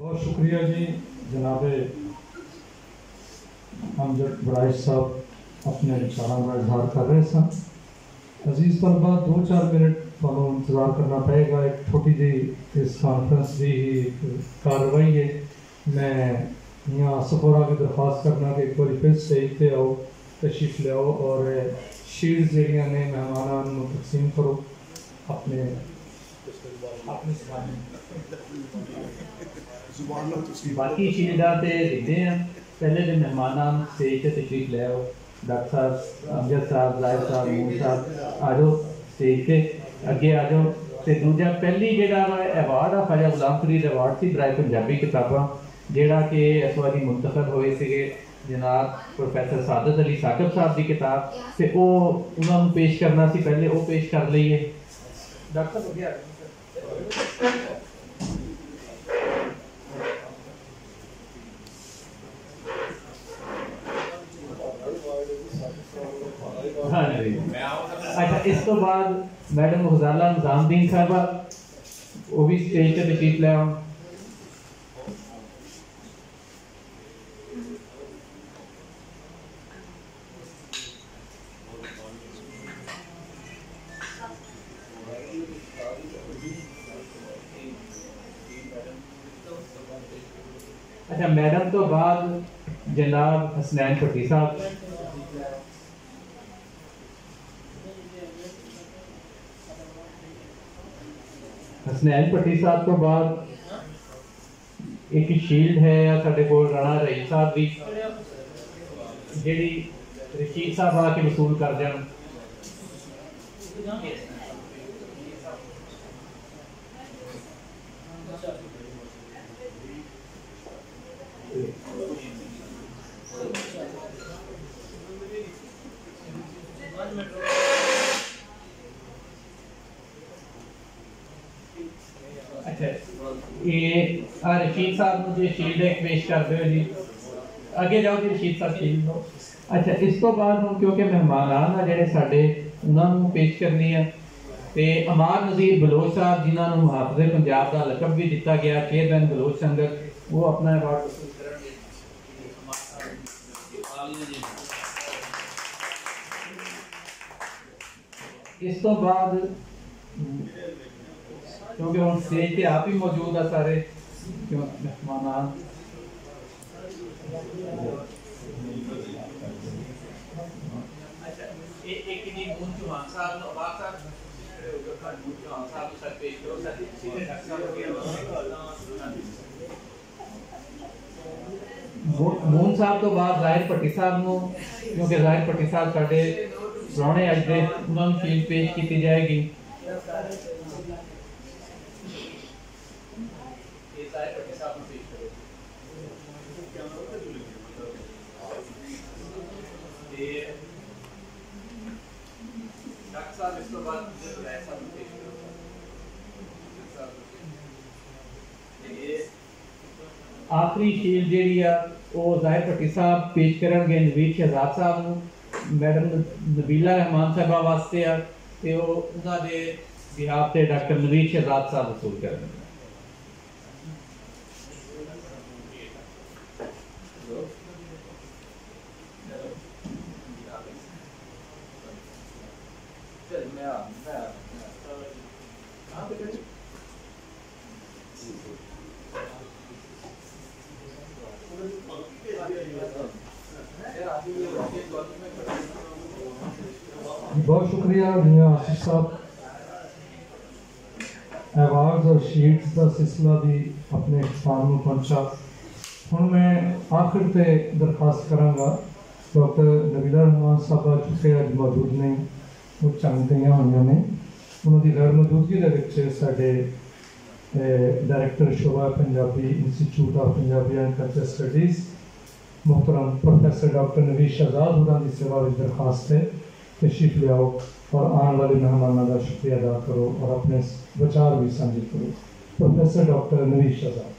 बहुत शुक्रिया जी जनाब अमजद बराइश साहब अपने विचारों का इजहार कर रहे सन। अजीज तलबा 2-4 मिनट थोड़ा इंतज़ार करना पड़ेगा। एक छोटी जी इस कॉन्फ्रेंस की कार्रवाई है। मैं यहाँ सफोरा की दरख्वास्त करना कि एक बार फिर स्टेज पे आओ, तशरीफ ले आओ और शील्ड जड़ियाँ ने मेहमान तकसीम करो अपने बाकी शील्डा ते दिते हैं। पहले दिन मेहमान स्टेज से तशरीफ ले आओ। डॉक्टर साहब, अमजद साहब, जाहिर साहब, मून साहब आ जाओ स्टेज पे अगे आ जाओ। तो दूजा पहली जेड़ा अवार्ड आ ख्वाजा गुलाम फरीद अवार्ड सी बराए पंजाबी किताबां जेड़ा कि इस बारी मुंतखब होए थे जनाब प्रोफैसर सादत अली साकिब साहब की किताब से वो उन्होंने पेश करना सी। पहले वो पेश कर लीए। डॉक्टर साहब अगे आ जाओ। हाँ जी, अच्छा इस तो बाद मैडम गुजाला निजामुद्दीन साहबा वो भी स्टेज पे तशरीफ ले आओ। अच्छा मैडम तो बाद जनाब हसनैन भट्टी साहब। हसनैन भट्टी साहब तो बाद एक शील्ड है साढ़े को राणा रईस साहब की जी रशीद साहब आके वसूल कर जान। अच्छा ये रशीद साहब मुझे शील्ड एक पेश कर दो जी। अगे जाओ जी रशीद साहब शील्ड दो। अच्छा इस तो बाद हम क्योंकि मेहमान आ जेडे साडे उन्होंने पेश करनी है ते अमार नज़ीर बलोच साहब जिन्होंने मुहाफिज़े पंजाब का लकब भी दिता गया चेयरमैन बलोच संगत वो अपना अवार्ड वसूल करेंगे। इस तो बाद क्योंकि हम स्टेज पे आप ही मौजूद है सारे क्यों मेहमान मून साहब तो बाद जाहिर भट्टी साहब को क्योंकि जाहिर भट्टी साहब साढ़े पुराने अज दे उन्होंने शील्ड पेश की जाएगी। आखिरी शील्ड जी वो जाहिर भट्टी साहब पेश करेंगे नवीद शहजाद साहब को। मैडम नबीला रहमान साहबा वास्ते उन्होंने बिहाफ से डॉक्टर नवीद शहजाद साहब वसूल करेंगे। बहुत शुक्रिया मियां आसिफ साहब। अवार्ड्स और शील्ड्स का सिलसिला भी अपने इख्तिताम में पहुंचा। हुण मैं आखिर पे दरखास्त करांगा डॉक्टर नबीला रहमान साहब चुके अज मौजूद नहीं वो चंद गई हुई ने उन्होंने गैर मौजूदगी साडे डायरैक्टर शोभा Punjabi institute of Punjabi and culture studies मुहतरम प्रोफैसर डॉक्टर नवीद शहजाद उन्होंने सेवा की दरखास्त है। तशरीफ ले आओ और आने वाले मेहमानों का शुक्रिया अदा करो और अपने विचार भी साझे करो। Professor doctor Naveed Shahzad.